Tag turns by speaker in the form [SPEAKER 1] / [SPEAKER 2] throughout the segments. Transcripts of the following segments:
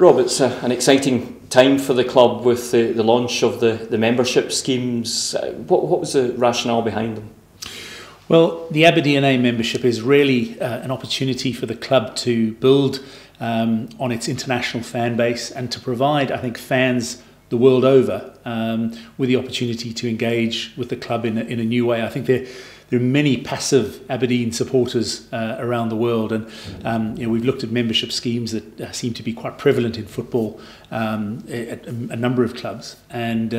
[SPEAKER 1] Rob, it's an exciting time for the club with the launch of the membership schemes. What was the rationale behind them?
[SPEAKER 2] Well, the AberDNA membership is really an opportunity for the club to build on its international fan base and to provide, I think, fans the world over with the opportunity to engage with the club in a new way. I think there are many passive Aberdeen supporters around the world, and we've looked at membership schemes that seem to be quite prevalent in football at a number of clubs, and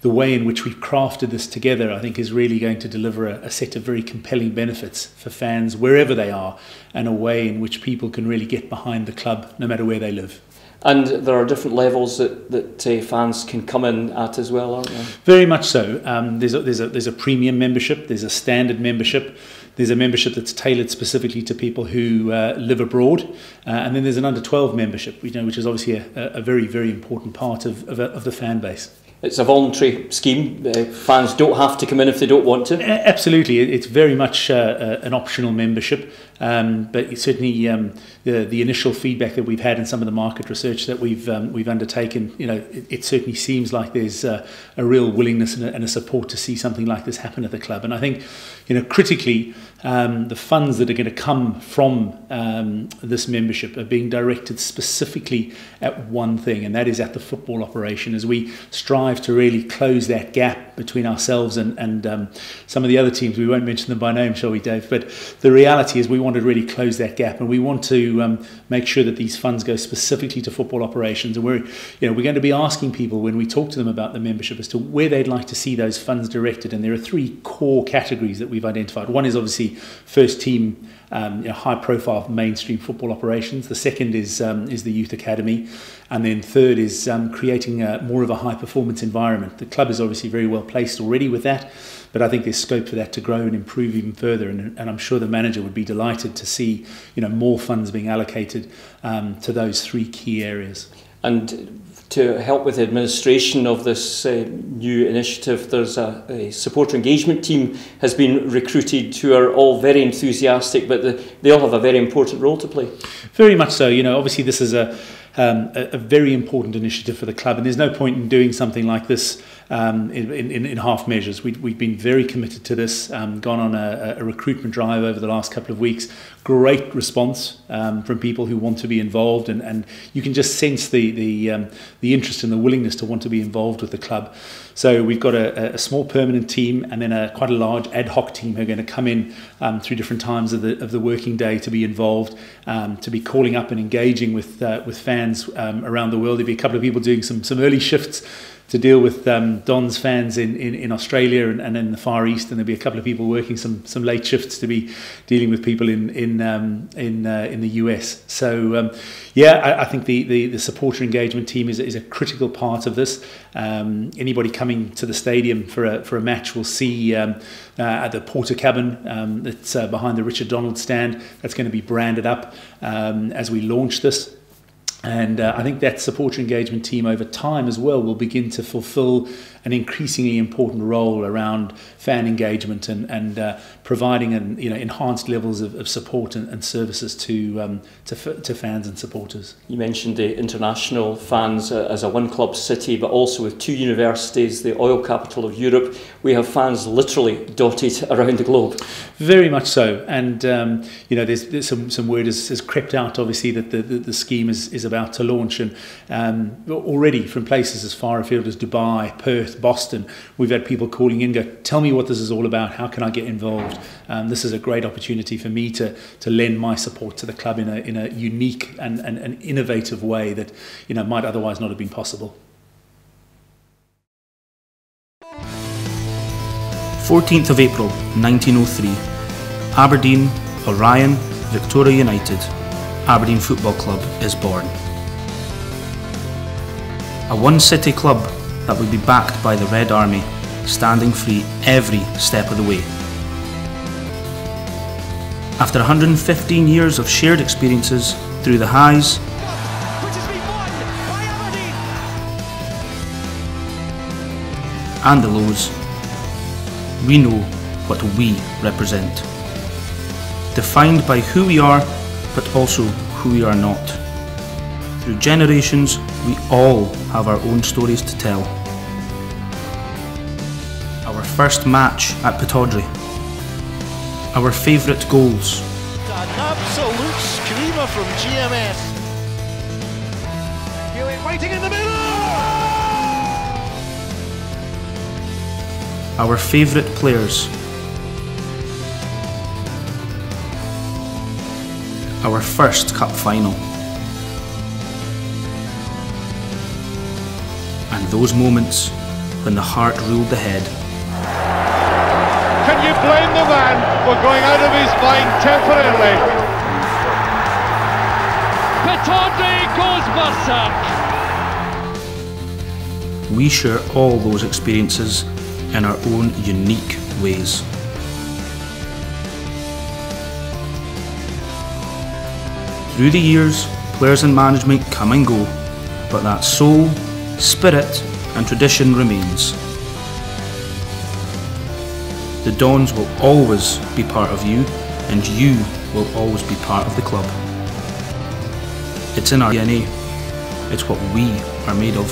[SPEAKER 2] the way in which we've crafted this together, I think, is really going to deliver a set of very compelling benefits for fans wherever they are, and a way in which people can really get behind the club no matter where they live.
[SPEAKER 1] And there are different levels that fans can come in at as well, aren't there?
[SPEAKER 2] Very much so. There's a premium membership, there's a standard membership, there's a membership that's tailored specifically to people who live abroad, and then there's an under-12 membership, which is obviously a very, very important part of the fan base.
[SPEAKER 1] It's a voluntary scheme. Fans don't have to come in if they don't want to.
[SPEAKER 2] Absolutely, it's very much an optional membership. But certainly, the initial feedback that we've had in some of the market research that we've undertaken, it certainly seems like there's a real willingness and a support to see something like this happen at the club. And I think, critically, the funds that are going to come from this membership are being directed specifically at one thing, and that is at the football operation, as we strive to really close that gap between ourselves and some of the other teams. We won't mention them by name, shall we, Dave? But the reality is we want to really close that gap, and we want to make sure that these funds go specifically to football operations. And we're going to be asking people when we talk to them about the membership as to where they'd like to see those funds directed. And there are three core categories that we've identified. One is obviously first team, high-profile mainstream football operations. The second is the youth academy, and then third is creating more of a high-performance environment. The club is obviously very well placed already with that, but I think there's scope for that to grow and improve even further. And I'm sure the manager would be delighted to see more funds being allocated to those three key areas.
[SPEAKER 1] And to help with the administration of this new initiative, there's a supporter engagement team has been recruited who are all very enthusiastic, but they all have a very important role to play.
[SPEAKER 2] Very much so. Obviously this is a very important initiative for the club, and there's no point in doing something like this in half measures. We've been very committed to this, gone on a recruitment drive over the last couple of weeks. Great response from people who want to be involved, and you can just sense the interest and the willingness to want to be involved with the club. So we've got a small permanent team, and then quite a large ad hoc team who are going to come in through different times of the working day to be involved, to be calling up and engaging with fans around the world. There'll be a couple of people doing some early shifts to deal with Don's fans in Australia and in the Far East, and there'll be a couple of people working some late shifts to be dealing with people in the US. So I think the supporter engagement team is a critical part of this. Anybody coming to the stadium for a match will see at the porter cabin that's behind the Richard Donald stand. That's going to be branded up as we launch this. And I think that supporter engagement team over time as well will begin to fulfill an increasingly important role around fan engagement and providing enhanced levels of support and services to fans and supporters.
[SPEAKER 1] You mentioned the international fans as a one-club city, but also with two universities, the oil capital of Europe. We have fans literally dotted around the globe.
[SPEAKER 2] Very much so, and there's some word has crept out, obviously, that the scheme is about to launch, and already from places as far afield as Dubai, Perth, Boston, we've had people calling in, go, tell me what this is all about, how can I get involved? This is a great opportunity for me to lend my support to the club in a unique and an innovative way that might otherwise not have been possible.
[SPEAKER 3] 14th of April 1903, Aberdeen, Orion, Victoria United, Aberdeen Football Club is born. A one-city club that would be backed by the Red Army, standing free every step of the way. After 115 years of shared experiences through the highs,
[SPEAKER 4] which has been won by Aberdeen,
[SPEAKER 3] and the lows, we know what we represent. Defined by who we are, but also who we are not. Through generations, we all have our own stories to tell. Our first match at Pittodrie. Our favourite goals.
[SPEAKER 5] An absolute screamer from GMS. Hewitt waiting in the middle!
[SPEAKER 3] Our favourite players. Our first cup final. And those moments when the heart ruled the head.
[SPEAKER 6] Can you blame the man for going out of his mind temporarily?
[SPEAKER 4] Pittodrie goes berserk.
[SPEAKER 3] We share all those experiences in our own unique ways. Through the years, players and management come and go, but that soul, spirit and tradition remains. The Dons will always be part of you, and you will always be part of the club. It's in our DNA. It's what we are made of.